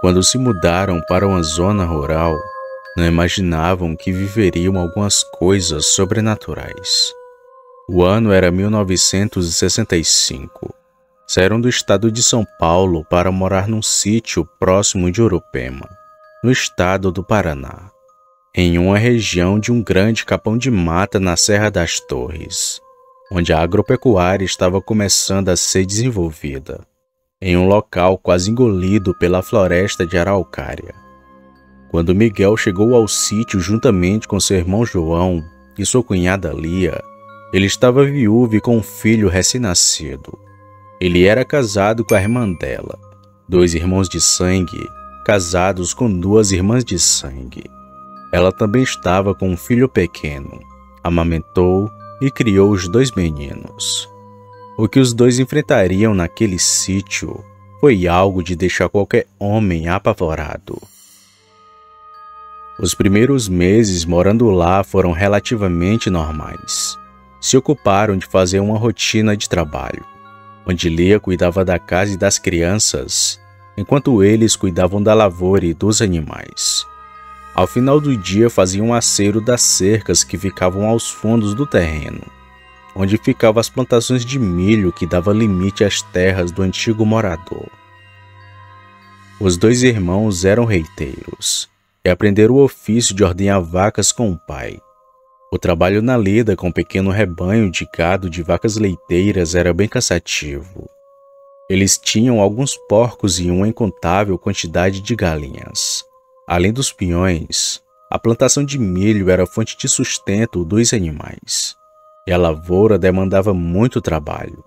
Quando se mudaram para uma zona rural, não imaginavam que viveriam algumas coisas sobrenaturais. O ano era 1965. Saíram do estado de São Paulo para morar num sítio próximo de Urupema, no estado do Paraná, em uma região de um grande capão de mata na Serra das Torres, onde a agropecuária estava começando a ser desenvolvida, em um local quase engolido pela floresta de araucária. Quando Miguel chegou ao sítio juntamente com seu irmão João e sua cunhada Lia, ele estava viúvo e com um filho recém-nascido. Ele era casado com a irmã dela, 2 irmãos de sangue, casados com 2 irmãs de sangue. Ela também estava com um filho pequeno, amamentou e criou os 2 meninos. O que os 2 enfrentariam naquele sítio foi algo de deixar qualquer homem apavorado. Os primeiros meses morando lá foram relativamente normais. Se ocuparam de fazer uma rotina de trabalho, onde Lia cuidava da casa e das crianças, enquanto eles cuidavam da lavoura e dos animais. Ao final do dia faziam um acero das cercas que ficavam aos fundos do terreno, onde ficavam as plantações de milho que dava limite às terras do antigo morador. Os 2 irmãos eram reiteiros e aprenderam o ofício de ordenhar vacas com o pai. O trabalho na lida com um pequeno rebanho de gado de vacas leiteiras era bem cansativo. Eles tinham alguns porcos e uma incontável quantidade de galinhas. Além dos peões, a plantação de milho era a fonte de sustento dos animais, e a lavoura demandava muito trabalho.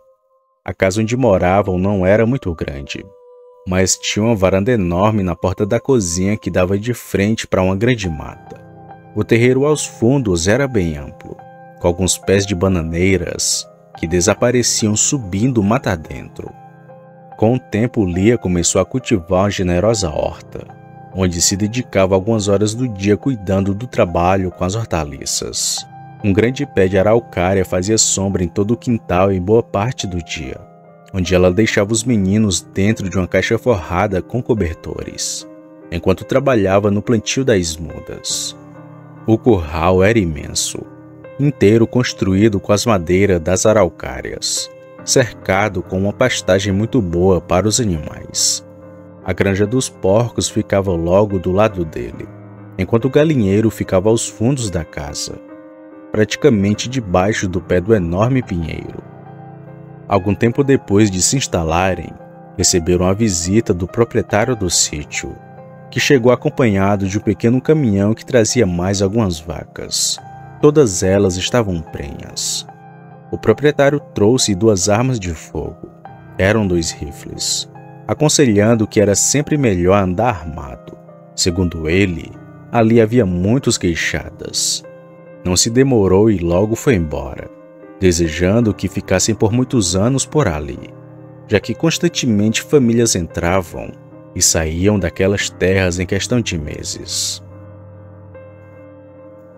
A casa onde moravam não era muito grande, mas tinha uma varanda enorme na porta da cozinha que dava de frente para uma grande mata. O terreiro aos fundos era bem amplo, com alguns pés de bananeiras que desapareciam subindo mata dentro. Com o tempo, Lia começou a cultivar uma generosa horta, onde se dedicava algumas horas do dia cuidando do trabalho com as hortaliças. Um grande pé de araucária fazia sombra em todo o quintal em boa parte do dia, onde ela deixava os meninos dentro de uma caixa forrada com cobertores, enquanto trabalhava no plantio das mudas. O curral era imenso, inteiro construído com as madeiras das araucárias, cercado com uma pastagem muito boa para os animais. A granja dos porcos ficava logo do lado dele, enquanto o galinheiro ficava aos fundos da casa, praticamente debaixo do pé do enorme pinheiro. Algum tempo depois de se instalarem, receberam a visita do proprietário do sítio, que chegou acompanhado de um pequeno caminhão que trazia mais algumas vacas. Todas elas estavam prenhas. O proprietário trouxe 2 armas de fogo. Eram 2 rifles, aconselhando que era sempre melhor andar armado. Segundo ele, ali havia muitos queixadas. Não se demorou e logo foi embora, desejando que ficassem por muitos anos por ali, já que constantemente famílias entravam e saíam daquelas terras em questão de meses.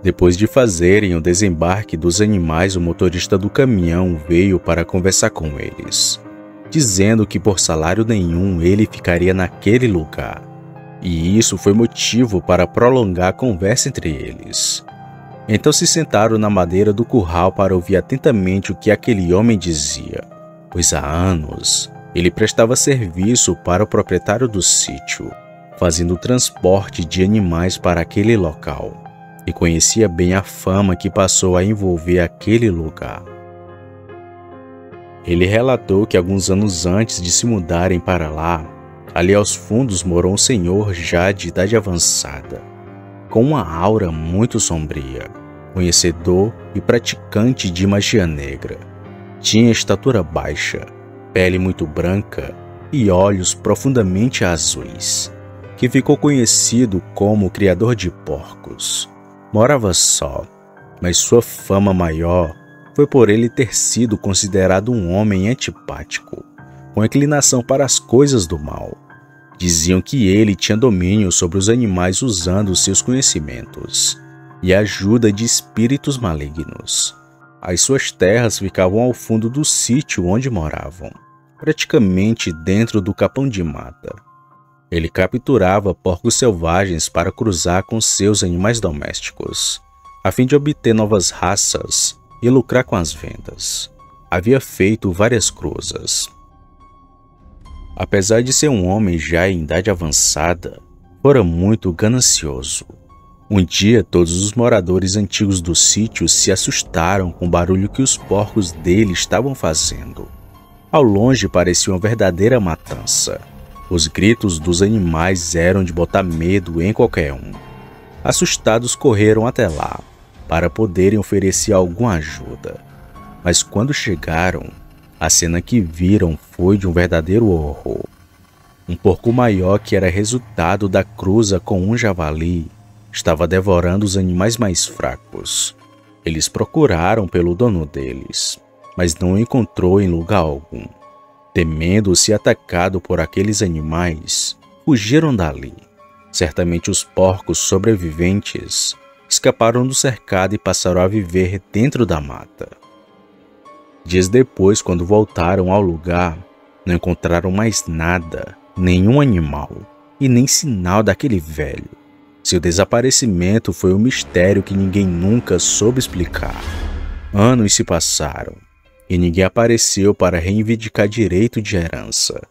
Depois de fazerem o desembarque dos animais, o motorista do caminhão veio para conversar com eles, dizendo que por salário nenhum ele ficaria naquele lugar, e isso foi motivo para prolongar a conversa entre eles. Então se sentaram na madeira do curral para ouvir atentamente o que aquele homem dizia, pois há anos ele prestava serviço para o proprietário do sítio, fazendo o transporte de animais para aquele local, e conhecia bem a fama que passou a envolver aquele lugar. Ele relatou que alguns anos antes de se mudarem para lá, ali aos fundos morou um senhor já de idade avançada, com uma aura muito sombria, conhecedor e praticante de magia negra. Tinha estatura baixa, pele muito branca e olhos profundamente azuis, que ficou conhecido como o criador de porcos. Morava só, mas sua fama maior foi por ele ter sido considerado um homem antipático, com inclinação para as coisas do mal. Diziam que ele tinha domínio sobre os animais usando seus conhecimentos e a ajuda de espíritos malignos. As suas terras ficavam ao fundo do sítio onde moravam, praticamente dentro do capão de mata. Ele capturava porcos selvagens para cruzar com seus animais domésticos, a fim de obter novas raças e lucrar com as vendas. Havia feito várias cruzas. Apesar de ser um homem já em idade avançada, fora muito ganancioso. Um dia, todos os moradores antigos do sítio se assustaram com o barulho que os porcos dele estavam fazendo. Ao longe parecia uma verdadeira matança. Os gritos dos animais eram de botar medo em qualquer um. Assustados, correram até lá, para poderem oferecer alguma ajuda. Mas quando chegaram, a cena que viram foi de um verdadeiro horror. Um porco maior, que era resultado da cruza com um javali, estava devorando os animais mais fracos. Eles procuraram pelo dono deles, mas não o encontrou em lugar algum. Temendo ser atacado por aqueles animais, fugiram dali. Certamente os porcos sobreviventes escaparam do cercado e passaram a viver dentro da mata. Dias depois, quando voltaram ao lugar, não encontraram mais nada, nenhum animal e nem sinal daquele velho. Seu desaparecimento foi um mistério que ninguém nunca soube explicar. Anos se passaram e ninguém apareceu para reivindicar direito de herança,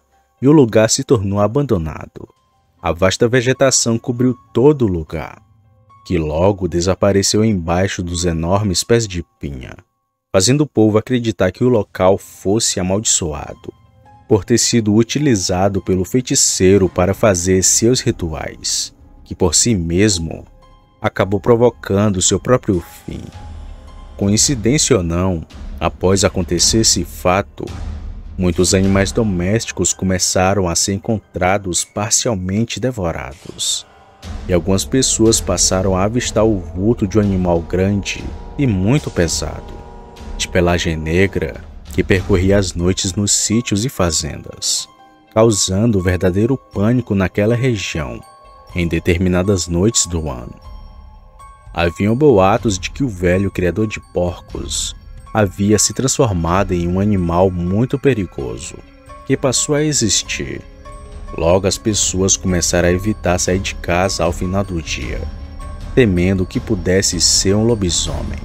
e o lugar se tornou abandonado. A vasta vegetação cobriu todo o lugar, que logo desapareceu embaixo dos enormes pés de pinha, fazendo o povo acreditar que o local fosse amaldiçoado, por ter sido utilizado pelo feiticeiro para fazer seus rituais, que por si mesmo acabou provocando seu próprio fim. Coincidência ou não, após acontecer esse fato, muitos animais domésticos começaram a ser encontrados parcialmente devorados, e algumas pessoas passaram a avistar o vulto de um animal grande e muito pesado, de pelagem negra, que percorria as noites nos sítios e fazendas, causando verdadeiro pânico naquela região em determinadas noites do ano. Haviam boatos de que o velho criador de porcos havia se transformado em um animal muito perigoso, que passou a existir. Logo as pessoas começaram a evitar sair de casa ao final do dia, temendo que pudesse ser um lobisomem.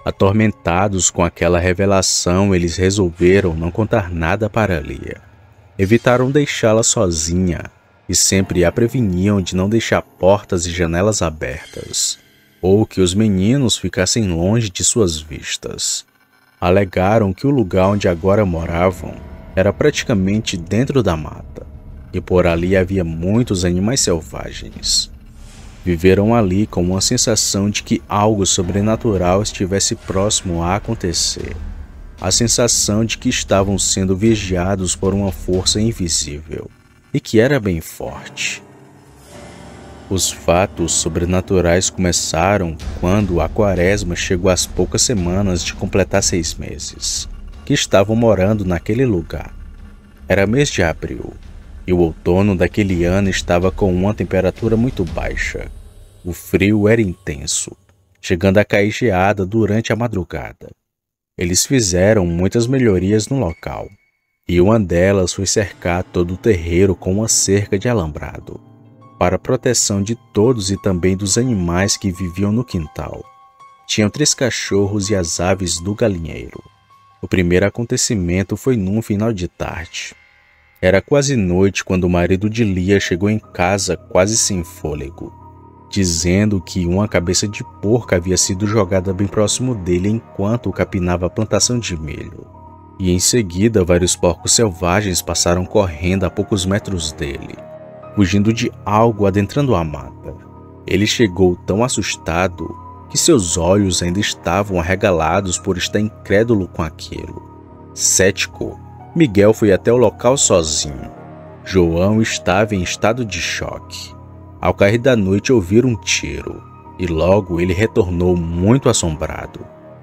Atormentados com aquela revelação, eles resolveram não contar nada para Lia. Evitaram deixá-la sozinha e sempre a preveniam de não deixar portas e janelas abertas, ou que os meninos ficassem longe de suas vistas. Alegaram que o lugar onde agora moravam era praticamente dentro da mata, e por ali havia muitos animais selvagens. Viveram ali com uma sensação de que algo sobrenatural estivesse próximo a acontecer. A sensação de que estavam sendo vigiados por uma força invisível, e que era bem forte. Os fatos sobrenaturais começaram quando a Quaresma chegou às poucas semanas de completar 6 meses, que estavam morando naquele lugar. Era mês de abril, e o outono daquele ano estava com uma temperatura muito baixa. O frio era intenso, chegando a cair geada durante a madrugada. Eles fizeram muitas melhorias no local, e uma delas foi cercar todo o terreiro com uma cerca de alambrado, para proteção de todos e também dos animais que viviam no quintal. Tinham 3 cachorros e as aves do galinheiro. O primeiro acontecimento foi num final de tarde. Era quase noite quando o marido de Lia chegou em casa quase sem fôlego, dizendo que uma cabeça de porco havia sido jogada bem próximo dele enquanto capinava a plantação de milho. E em seguida vários porcos selvagens passaram correndo a poucos metros dele, fugindo de algo adentrando a mata. Ele chegou tão assustado que seus olhos ainda estavam arregalados por estar incrédulo com aquilo. Cético, Miguel foi até o local sozinho. João estava em estado de choque. Ao cair da noite ouviram um tiro, e logo ele retornou muito assombrado,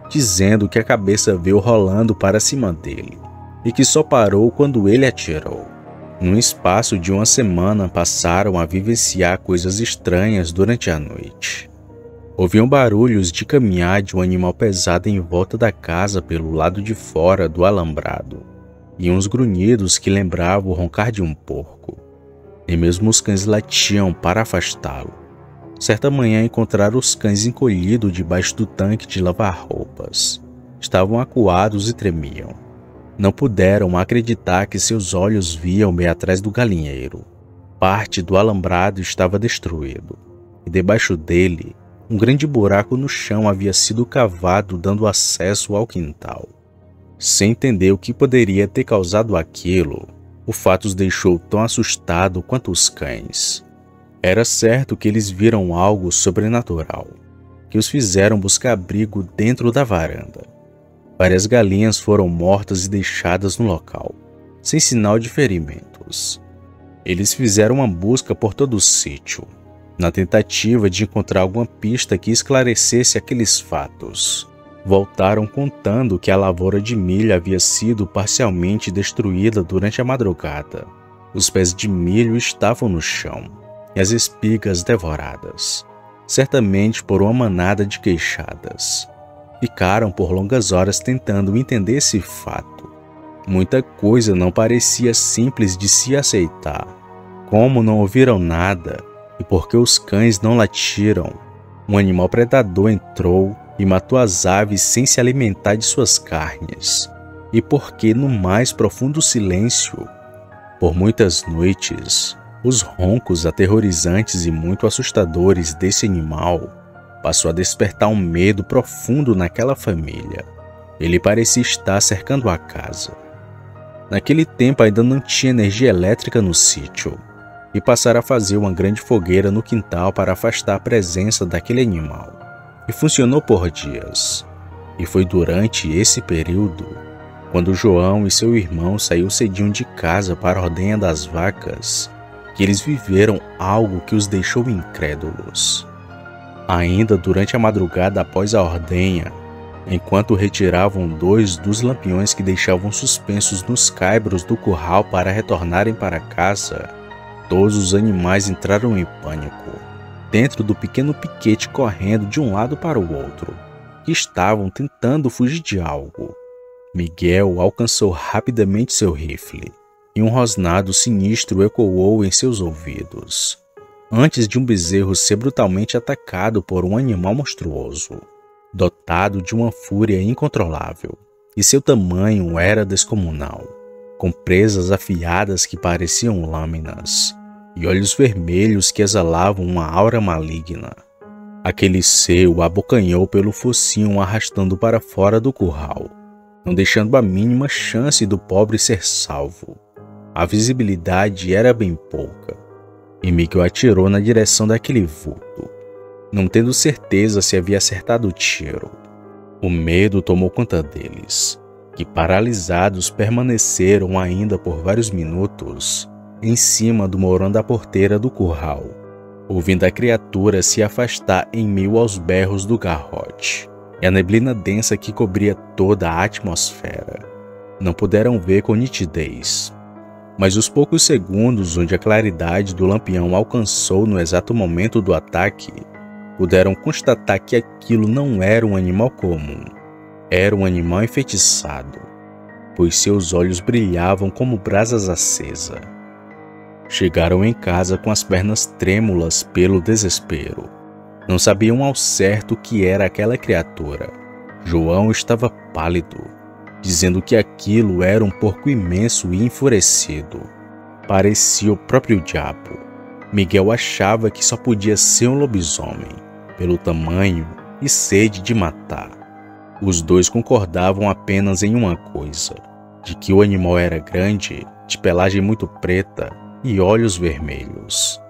dizendo que a cabeça veio rolando para cima dele, e que só parou quando ele atirou. Num espaço de uma semana passaram a vivenciar coisas estranhas durante a noite. Ouviam barulhos de caminhar de um animal pesado em volta da casa pelo lado de fora do alambrado, e uns grunhidos que lembravam o roncar de um porco. e mesmo os cães latiam para afastá-lo. Certa manhã encontraram os cães encolhidos debaixo do tanque de lavar roupas. Estavam acuados e tremiam. Não puderam acreditar que seus olhos viam bem atrás do galinheiro. Parte do alambrado estava destruído, e debaixo dele, um grande buraco no chão havia sido cavado, dando acesso ao quintal. Sem entender o que poderia ter causado aquilo, o fato os deixou tão assustados quanto os cães. Era certo que eles viram algo sobrenatural, que os fizeram buscar abrigo dentro da varanda. Várias galinhas foram mortas e deixadas no local, sem sinal de ferimentos. Eles fizeram uma busca por todo o sítio, na tentativa de encontrar alguma pista que esclarecesse aqueles fatos. Voltaram contando que a lavoura de milho havia sido parcialmente destruída durante a madrugada. Os pés de milho estavam no chão e as espigas devoradas, certamente por uma manada de queixadas. Ficaram por longas horas tentando entender esse fato. Muita coisa não parecia simples de se aceitar. Como não ouviram nada e porque os cães não latiram, um animal predador entrou e matou as aves sem se alimentar de suas carnes. E porque no mais profundo silêncio, por muitas noites, os roncos aterrorizantes e muito assustadores desse animal passou a despertar um medo profundo naquela família. Ele parecia estar cercando a casa. Naquele tempo ainda não tinha energia elétrica no sítio, e passaram a fazer uma grande fogueira no quintal para afastar a presença daquele animal. E funcionou por dias. E foi durante esse período, quando João e seu irmão saíram cedinho de casa para a ordenha das vacas, que eles viveram algo que os deixou incrédulos. Ainda durante a madrugada após a ordenha, enquanto retiravam 2 dos lampiões que deixavam suspensos nos caibros do curral para retornarem para casa, todos os animais entraram em pânico, dentro do pequeno piquete correndo de um lado para o outro, que estavam tentando fugir de algo. Miguel alcançou rapidamente seu rifle, e um rosnado sinistro ecoou em seus ouvidos, antes de um bezerro ser brutalmente atacado por um animal monstruoso, dotado de uma fúria incontrolável, e seu tamanho era descomunal, com presas afiadas que pareciam lâminas, e olhos vermelhos que exalavam uma aura maligna. Aquele ser o abocanhou pelo focinho, arrastando para fora do curral, não deixando a mínima chance do pobre ser salvo. A visibilidade era bem pouca, e Miguel atirou na direção daquele vulto, não tendo certeza se havia acertado o tiro. O medo tomou conta deles, que paralisados permaneceram ainda por vários minutos em cima do morão da porteira do curral, ouvindo a criatura se afastar em meio aos berros do garrote e a neblina densa que cobria toda a atmosfera. Não puderam ver com nitidez, mas os poucos segundos onde a claridade do lampião alcançou no exato momento do ataque, puderam constatar que aquilo não era um animal comum, era um animal enfeitiçado, pois seus olhos brilhavam como brasas acesas. Chegaram em casa com as pernas trêmulas pelo desespero. Não sabiam ao certo o que era aquela criatura. João estava pálido, dizendo que aquilo era um porco imenso e enfurecido. Parecia o próprio diabo. Miguel achava que só podia ser um lobisomem, pelo tamanho e sede de matar. Os dois concordavam apenas em uma coisa, de que o animal era grande, de pelagem muito preta e olhos vermelhos.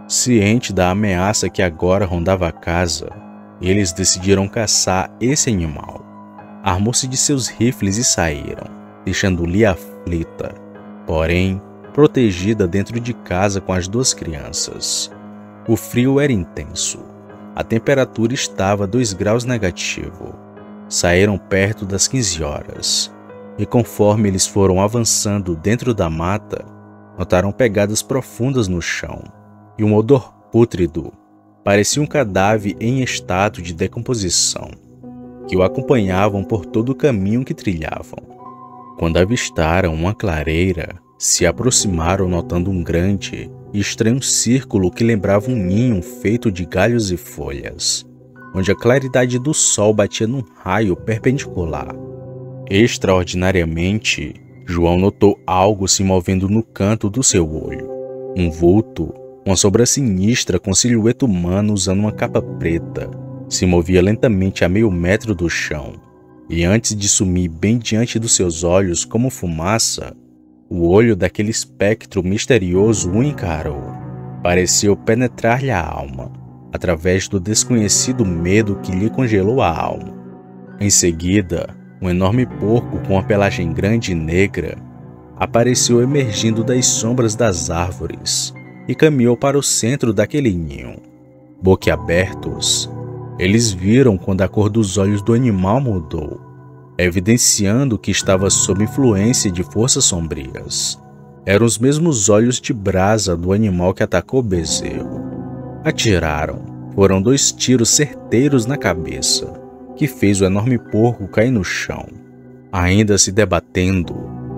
Ciente da ameaça que agora rondava a casa, eles decidiram caçar esse animal. Armou-se de seus rifles e saíram, deixando Lia aflita, porém protegida dentro de casa com as 2 crianças. O frio era intenso. A temperatura estava 2 graus negativo. Saíram perto das 15 horas, e conforme eles foram avançando dentro da mata, notaram pegadas profundas no chão e um odor pútrido. Parecia um cadáver em estado de decomposição, que o acompanhavam por todo o caminho que trilhavam. Quando avistaram uma clareira, se aproximaram notando um grande e estranho círculo que lembrava um ninho feito de galhos e folhas, onde a claridade do sol batia num raio perpendicular. Extraordinariamente, João notou algo se movendo no canto do seu olho. Um vulto, uma sombra sinistra com silhueta humana usando uma capa preta, se movia lentamente a meio metro do chão, e antes de sumir bem diante dos seus olhos como fumaça, o olho daquele espectro misterioso o encarou. Pareceu penetrar-lhe a alma, através do desconhecido medo que lhe congelou a alma. Em seguida, um enorme porco com uma pelagem grande e negra apareceu emergindo das sombras das árvores e caminhou para o centro daquele ninho. Boquiabertos, eles viram quando a cor dos olhos do animal mudou, evidenciando que estava sob influência de forças sombrias. Eram os mesmos olhos de brasa do animal que atacou o bezerro. Atiraram. Foram 2 tiros certeiros na cabeça, que fez o enorme porco cair no chão. Ainda se debatendo,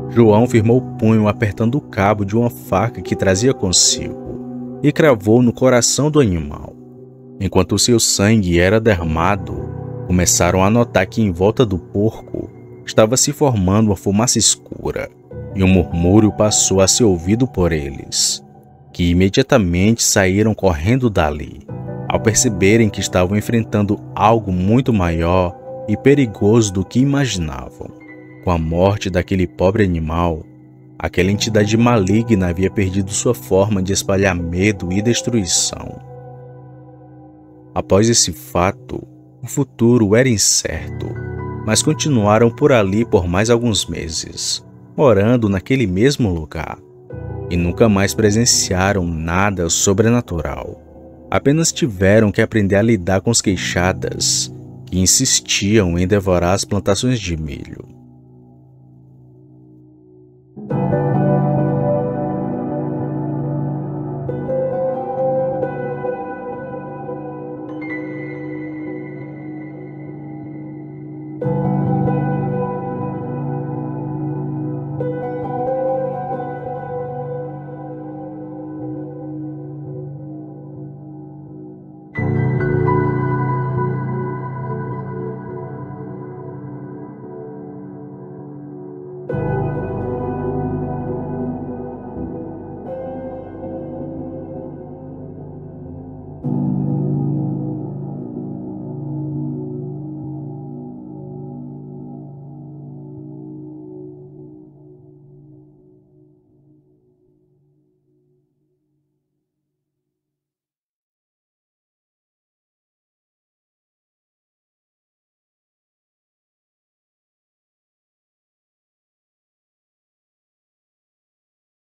João firmou o punho apertando o cabo de uma faca que trazia consigo e cravou no coração do animal. Enquanto seu sangue era derramado, começaram a notar que em volta do porco estava se formando uma fumaça escura, e um murmúrio passou a ser ouvido por eles, que imediatamente saíram correndo dali, ao perceberem que estavam enfrentando algo muito maior e perigoso do que imaginavam. Com a morte daquele pobre animal, aquela entidade maligna havia perdido sua forma de espalhar medo e destruição. Após esse fato, o futuro era incerto, mas continuaram por ali por mais alguns meses, morando naquele mesmo lugar, e nunca mais presenciaram nada sobrenatural. Apenas tiveram que aprender a lidar com os queixadas que insistiam em devorar as plantações de milho.